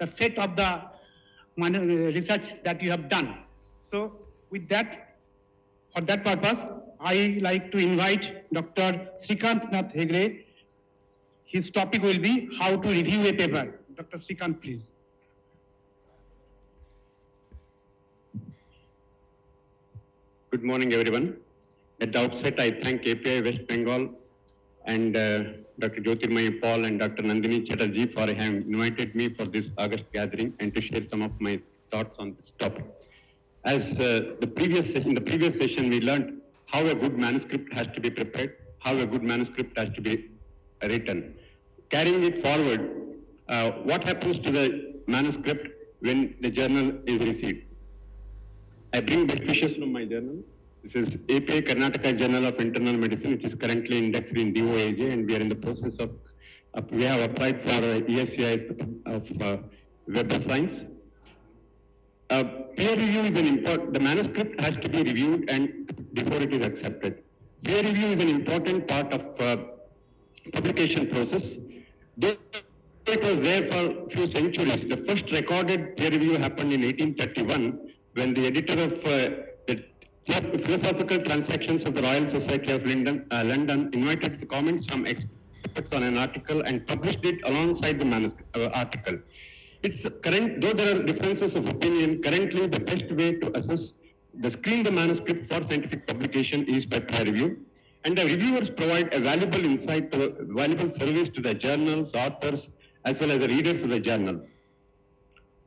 the fate of the research that you have done. So with that, for that purpose, I like to invite Dr. Srikant Nath Hegde. His topic will be how to review a paper. Dr. Srikant, please. Good morning, everyone. At the outset, I thank API West Bengal and Dr. Jyotirmay Paul and Dr. Nandini Chatterjee for having invited me for this August gathering and to share some of my thoughts on this topic. As in the previous session, we learned how a good manuscript has to be prepared, how a good manuscript has to be written. Carrying it forward, what happens to the manuscript when the journal is received? I bring best wishes from my journal. This is API Karnataka Journal of Internal Medicine, which is currently indexed in DOAJ, and we are in the process of we have applied for ESCI of Web of Science. Peer review is an important, the manuscript has to be reviewed and before it is accepted. Peer review is an important part of publication process. Though it was there for a few centuries, the first recorded peer review happened in 1831 when the editor of the Philosophical Transactions of the Royal Society of London invited the comments from experts on an article and published it alongside the manuscript article. It's current, though there are differences of opinion, currently the best way to screen the manuscript for scientific publication is by peer review. And the reviewers provide a valuable insight, valuable service to the journals, authors, as well as the readers of the journal.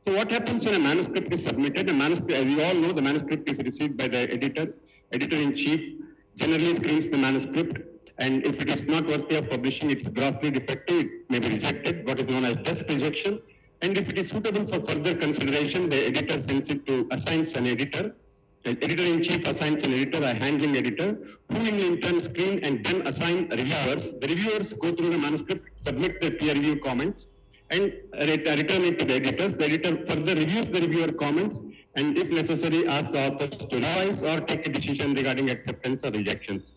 So what happens when a manuscript is submitted? A manuscript, as you all know, the manuscript is received by the editor. Editor-in-chief generally screens the manuscript, and if it is not worthy of publishing, it's grossly defective, it may be rejected, what is known as desk rejection. And if it is suitable for further consideration, the editor sends it to assigns an editor. The editor-in-chief assigns an editor, a handling editor, who will in turn screen and then assign reviewers. The reviewers go through the manuscript, submit their peer review comments, and return it to the editors. The editor further reviews the reviewer comments and, if necessary, asks the authors to revise or take a decision regarding acceptance or rejections.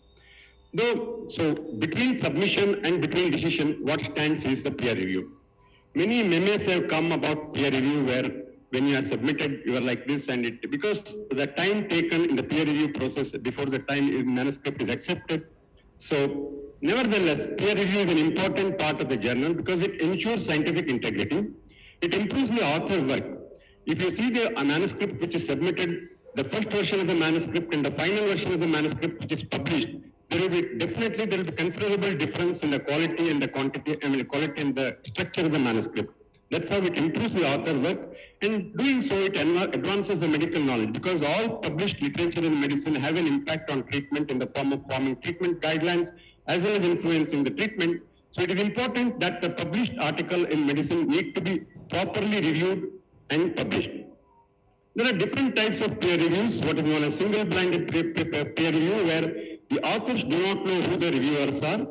So between submission and between decision, what stands is the peer review. Many memes have come about peer review where when you are submitted, you are like this, and because the time taken in the peer review process before the time the manuscript is accepted. So nevertheless, peer review is an important part of the journal because it ensures scientific integrity. It improves the author work. If you see the manuscript which is submitted, the first version of the manuscript and the final version of the manuscript which is published, there will be considerable difference in the quality and the quantity, the quality and the structure of the manuscript. That's how it improves the author work, and doing so it advances the medical knowledge, because all published literature in medicine have an impact on treatment in the form of forming treatment guidelines as well as influencing the treatment. So it is important that the published article in medicine need to be properly reviewed and published. There are different types of peer reviews, what is known as single-blinded peer review, where the authors do not know who the reviewers are.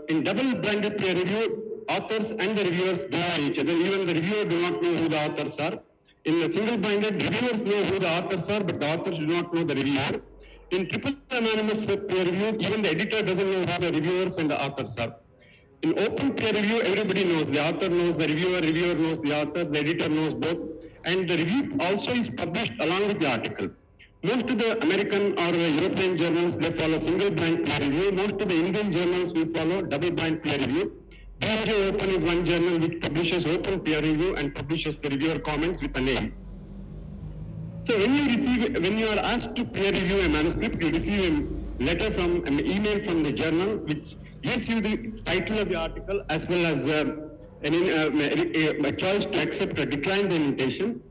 In double-blinded peer review, authors and the reviewers do know each other. Even the reviewer do not know who the authors are. In the single-blinded, reviewers know who the authors are, but the authors do not know the reviewer. In triple anonymous peer review, even the editor doesn't know who the reviewers and the authors are. In open peer review, everybody knows. The author knows the reviewer knows the author, the editor knows both. And the review also is published along with the article. Most of the American or the European journals, they follow single-blind peer review. Most of the Indian journals will follow double-blind peer review. BMJ Open is one journal which publishes open peer review and publishes the reviewer comments with a name. So when you are asked to peer review a manuscript, you receive a letter from an email from the journal which gives you the title of the article as well as a choice to accept or decline the invitation.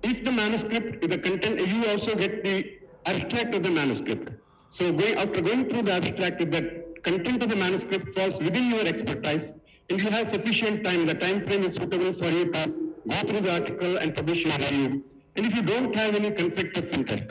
If the manuscript, the content, you also get the abstract of the manuscript. So after going through the abstract, if the content of the manuscript falls within your expertise, and you have sufficient time, the time frame is suitable for you to go through the article and publish your review. And if you don't have any conflict of interest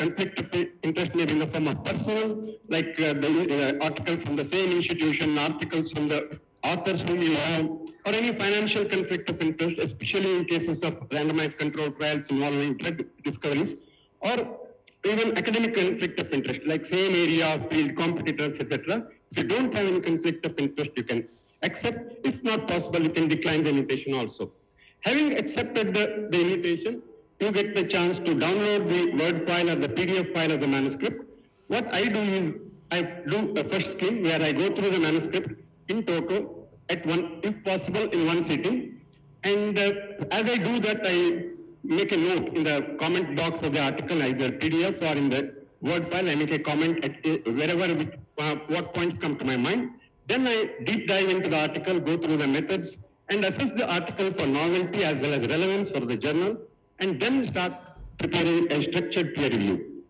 may be in the form of personal, like the article from the same institution, articles from the authors whom you know, or any financial conflict of interest, especially in cases of randomized controlled trials involving drug discoveries, or even academic conflict of interest, like same area, field, competitors, etc. If you don't have any conflict of interest, you can accept. If not possible, you can decline the invitation also. Having accepted the invitation, you get the chance to download the Word file or the PDF file of the manuscript. What I do is, I do a first skim where I go through the manuscript in toto at one, if possible, in one sitting. And as I do that, I make a note in the comment box of the article, either PDF or in the Word file. I make a comment at wherever, what points come to my mind. Then I deep dive into the article, go through the methods, and assess the article for novelty as well as relevance for the journal, and then start preparing a structured peer review.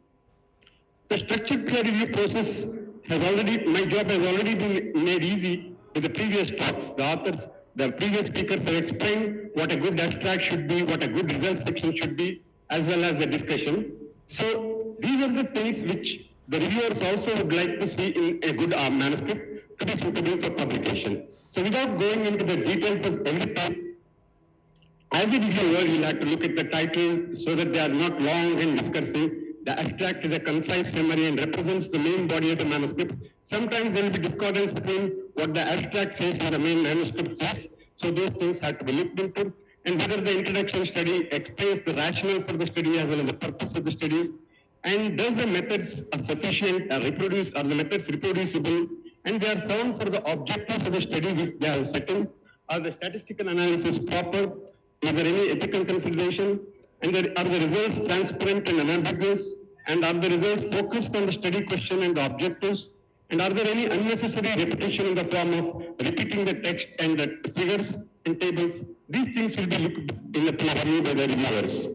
The structured peer review process has already, my job has already been made easy with the previous talks. The authors, the previous speakers have explained what a good abstract should be, what a good result section should be, as well as the discussion. So these are the things which the reviewers also would like to see in a good manuscript to be suitable for publication. So without going into the details of everything, as a reviewer, you'll have to look at the title so that they are not long and discursive. The abstract is a concise summary and represents the main body of the manuscript. Sometimes there will be discordance between what the abstract says and the main manuscript says. So those things have to be looked into. And whether the introduction study explains the rationale for the study as well as the purpose of the studies. And does the methods are sufficient, are the methods reproducible, and they are sound for the objectives of the study which they are setting? Are the statistical analysis proper? Is there any ethical consideration? And are the results transparent and unambiguous? And are the results focused on the study question and the objectives? And are there any unnecessary repetition in the form of repeating the text and the figures and tables? These things will be looked in the peer review by the reviewers.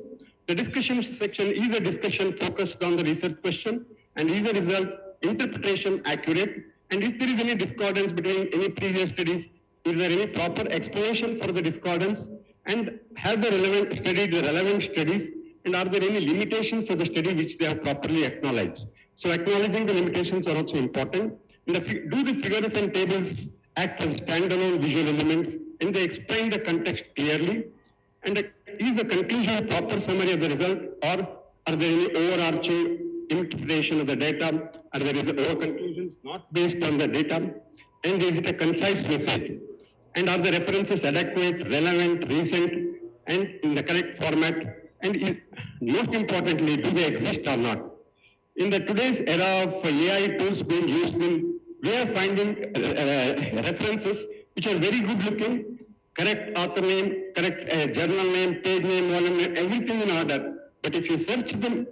The discussion section is a discussion focused on the research question, and is a result interpretation accurate? And if there is any discordance between any previous studies, is there any proper explanation for the discordance? And have the relevant studies, and are there any limitations of the study which they have properly acknowledged? So acknowledging the limitations are also important. And do the figures and tables act as standalone visual elements, and they explain the context clearly? And is the conclusion a proper summary of the result, or are there any overarching interpretation of the data? Are there over conclusions not based on the data? And is it a concise message? And are the references adequate, relevant, recent, and in the correct format? And most importantly, do they exist or not? In the today's era of AI tools being used, we are finding references which are very good looking, correct author name, correct journal name, page name, volume name, everything in order. But if you search the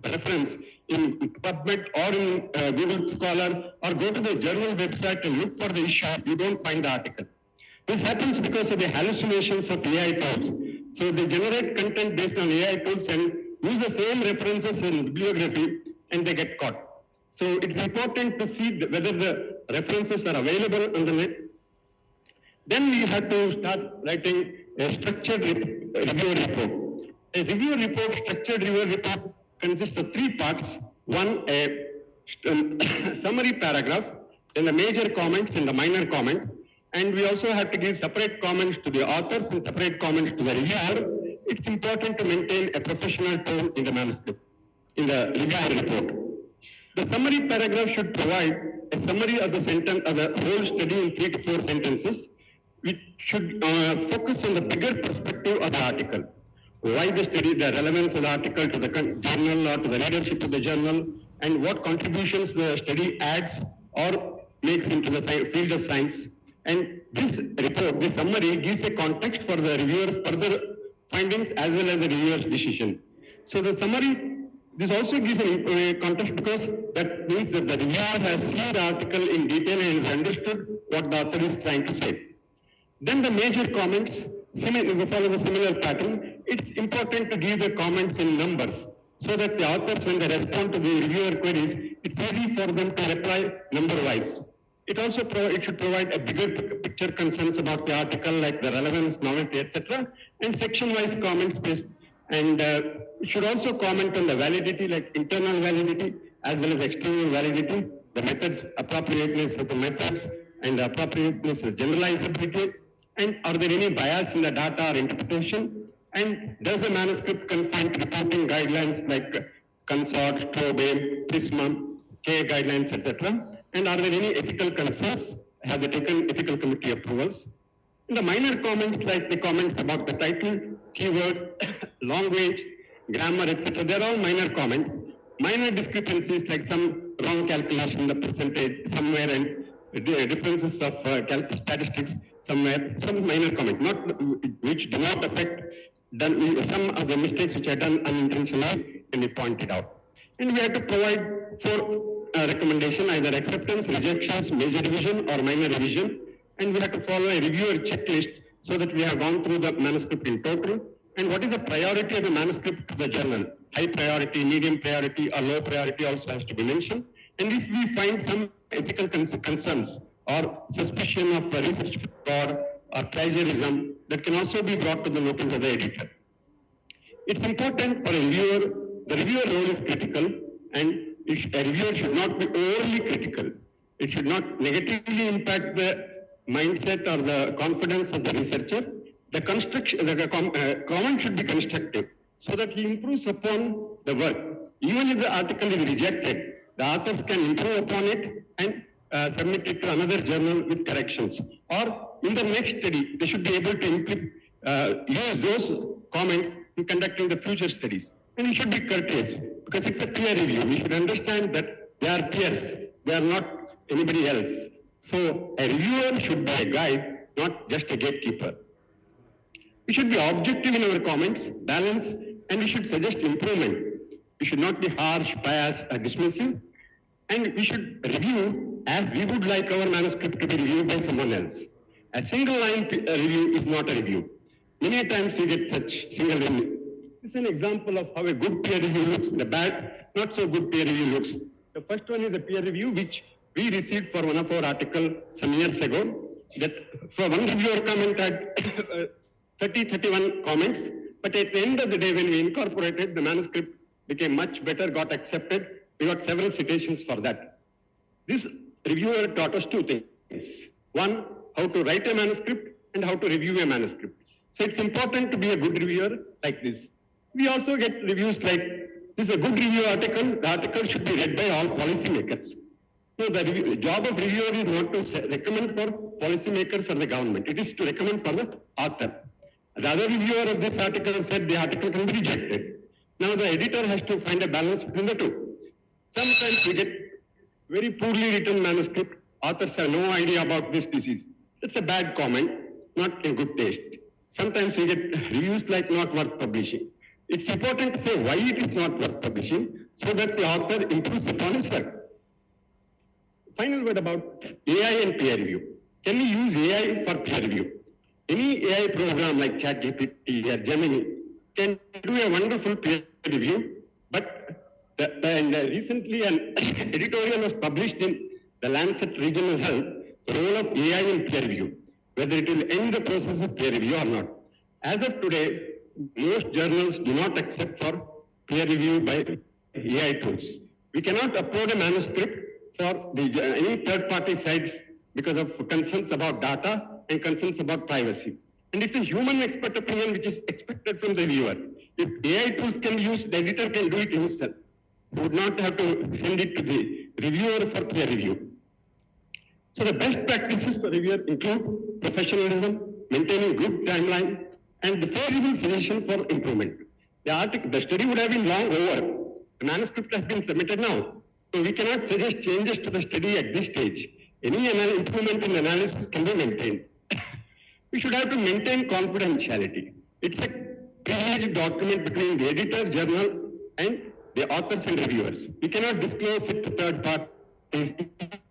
reference in PubMed or in Google Scholar, or go to the journal website and look for the issue, you don't find the article. This happens because of the hallucinations of AI tools. So they generate content based on AI tools and use the same references in bibliography, and they get caught. So it's important to see whether the references are available on the net. Then we have to start writing a structured review report. A review report, structured review report, consists of 3 parts. One, a summary paragraph, then the major comments and the minor comments. And we also have to give separate comments to the authors and separate comments to the reviewer. It's important to maintain a professional tone in the manuscript, in the review report. The summary paragraph should provide a summary of the sentence of the whole study in 3 to 4 sentences, which should focus on the bigger perspective of the article. Why the study, the relevance of the article to the journal or to the readership of the journal, and what contributions the study adds or makes into the field of science. And this report, this summary, gives a context for the reviewer's further findings as well as the reviewer's decision. So the summary, this also gives a context because that means that the reviewer has seen the article in detail and has understood what the author is trying to say. Then the major comments, follow the similar pattern. It's important to give the comments in numbers so that the authors, when they respond to the reviewer queries, it's easy for them to reply number-wise. It also should provide a bigger picture concerns about the article, like the relevance, novelty, etc., and section-wise comments based. And it should also comment on the validity, like internal validity as well as external validity, the methods, appropriateness of the methods, and the appropriateness of generalizability. And are there any bias in the data or interpretation? And does the manuscript conform to reporting guidelines like Consort, Strobe, Prisma, K guidelines, etc.? And are there any ethical concerns? Have they taken ethical committee approvals? And the minor comments, like the comments about the title, keyword, language, grammar, etc., they're all minor comments. Minor discrepancies, like some wrong calculation in the percentage somewhere, and differences of statistics somewhere, some minor comment, which do not affect some of the mistakes which are done unintentionally, can be pointed out. And we have to provide 4 recommendations, either acceptance, rejections, major revision, or minor revision. And we have to follow a reviewer checklist so that we have gone through the manuscript in total. And what is the priority of the manuscript to the journal? High priority, medium priority, or low priority also has to be mentioned. And if we find some ethical concerns or suspicion of research fraud or plagiarism, that can also be brought to the notice of the editor. It's important for a reviewer. The reviewer role is critical, and a reviewer should not be overly critical. It should not negatively impact the mindset or the confidence of the researcher. The comment should be constructive so that he improves upon the work. Even if the article is rejected, the authors can improve upon it and submit it to another journal with corrections. Or in the next study, they should be able to use those comments in conducting the future studies. And it should be courteous, because it's a peer review. We should understand that they are peers. They are not anybody else. So a reviewer should be a guide, not just a gatekeeper. We should be objective in our comments, balanced, and we should suggest improvement. We should not be harsh, biased, or dismissive. And we should review as we would like our manuscript to be reviewed by someone else. A single line review is not a review. Many times we get such single line. This is an example of how a good peer review looks, the bad, not so good peer review looks. The first one is a peer review which we received for one of our articles some years ago. That for one reviewer comment had 31 comments, but at the end of the day, when we incorporated, the manuscript became much better, got accepted. We got several citations for that. This reviewer taught us 2 things. One, how to write a manuscript and how to review a manuscript. So it's important to be a good reviewer like this. We also get reviews like, this is a good review article. The article should be read by all policymakers. So the job of reviewer is not to recommend for policymakers or the government. It is to recommend for the author. The other reviewer of this article said the article can be rejected. Now the editor has to find a balance between the 2. Sometimes we get very poorly written manuscript. Authors have no idea about this disease. It's a bad comment, not in good taste. Sometimes we get reviews like not worth publishing. It's important to say why it is not worth publishing so that the author improves upon his work. Final word about AI and peer review. Can we use AI for peer review? Any AI program like ChatGPT or Gemini can do a wonderful peer review, but recently an editorial was published in the Lancet Regional Health, the role of AI in peer review, whether it will end the process of peer review or not. As of today, most journals do not accept for peer review by AI tools. We cannot upload a manuscript for any third-party sites because of concerns about data and concerns about privacy. And it's a human expert opinion which is expected from the reviewer. If AI tools can be used, the editor can do it himself. He would not have to send it to the reviewer for peer review. So the best practices for reviewer include professionalism, maintaining good timeline, and the feasible solution for improvement. The study would have been long over. The manuscript has been submitted now. So we cannot suggest changes to the study at this stage. Any improvement in analysis can be maintained. We should have to maintain confidentiality. It's a privileged document between the editor, journal, and the authors and reviewers. We cannot disclose it to third parties,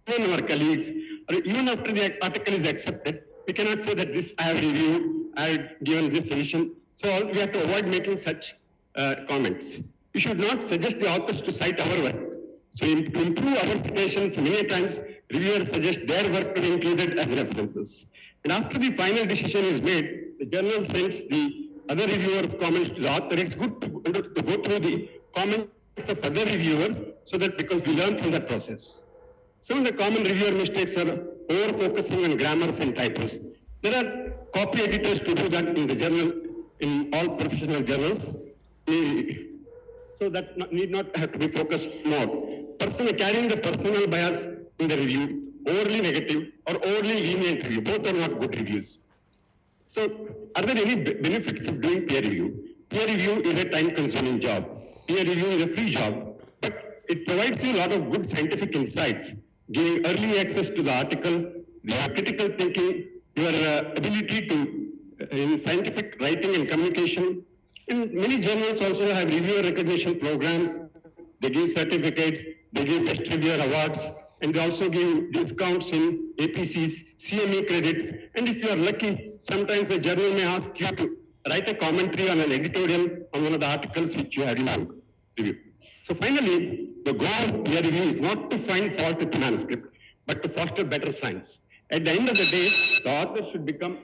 even our colleagues, or even after the article is accepted. We cannot say that this I have reviewed, I have given this suggestion. So we have to avoid making such comments. We should not suggest the authors to cite our work. So to improve our citations, many times reviewers suggest their work to be included as references. And after the final decision is made, the journal sends the other reviewers' comments to the author. It's good to go through the comments of other reviewers so that because we learn from that process. Some of the common reviewer mistakes are over-focusing on grammars and typos. There are copy editors to do that in the journal, in all professional journals. So that need not have to be focused more. Carrying the personal bias in the review, overly negative or overly lenient review, both are not good reviews. So, are there any benefits of doing peer review? Peer review is a time-consuming job. Peer review is a free job, but it provides you a lot of good scientific insights, giving early access to the article, your critical thinking, your ability to in scientific writing and communication. And many journals also have reviewer recognition programs. They give certificates, they give best reviewer awards, and they also give discounts in APCs, CME credits. And if you are lucky, sometimes the journal may ask you to write a commentary on an editorial on one of the articles which you have reviewed. So finally, the goal of peer review is not to find fault with the manuscript, but to foster better science. At the end of the day, the author should become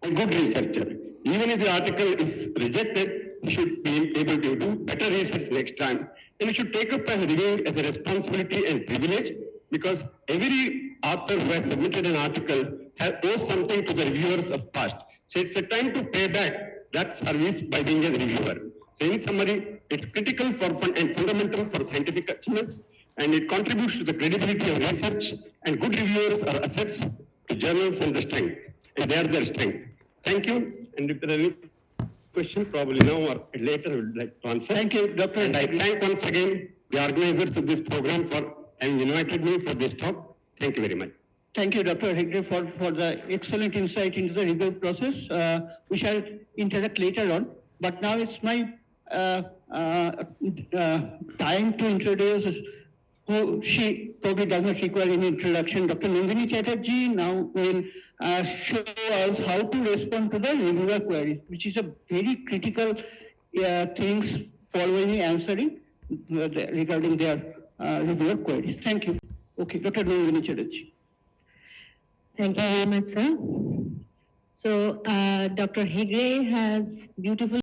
a good researcher. Even if the article is rejected, he should be able to do better research next time. And he should take up as reviewing as a responsibility and privilege, because every author who has submitted an article owes something to the reviewers of past. So it's a time to pay back that service by being a reviewer. So in summary, it's critical for and fundamental for scientific achievements, and it contributes to the credibility of research, and good reviewers are assets to journals and the strength, and they are their strength. Thank you, and if there are any questions, probably now or later, I would like to answer. Thank you, Dr. And I thank once again the organizers of this program for having invited me for this talk. Thank you very much. Thank you, Dr. Hegde, for the excellent insight into the review process. We shall interact later on, but now it's my time to introduce who she probably does not require any introduction. Dr. Nandini Chatterjee now will show us how to respond to the reviewer query, which is a very critical things following answering regarding their reviewer queries. Thank you. Okay, Dr. Nandini Chatterjee. Thank you very much, sir. So, Dr. Hegde has beautiful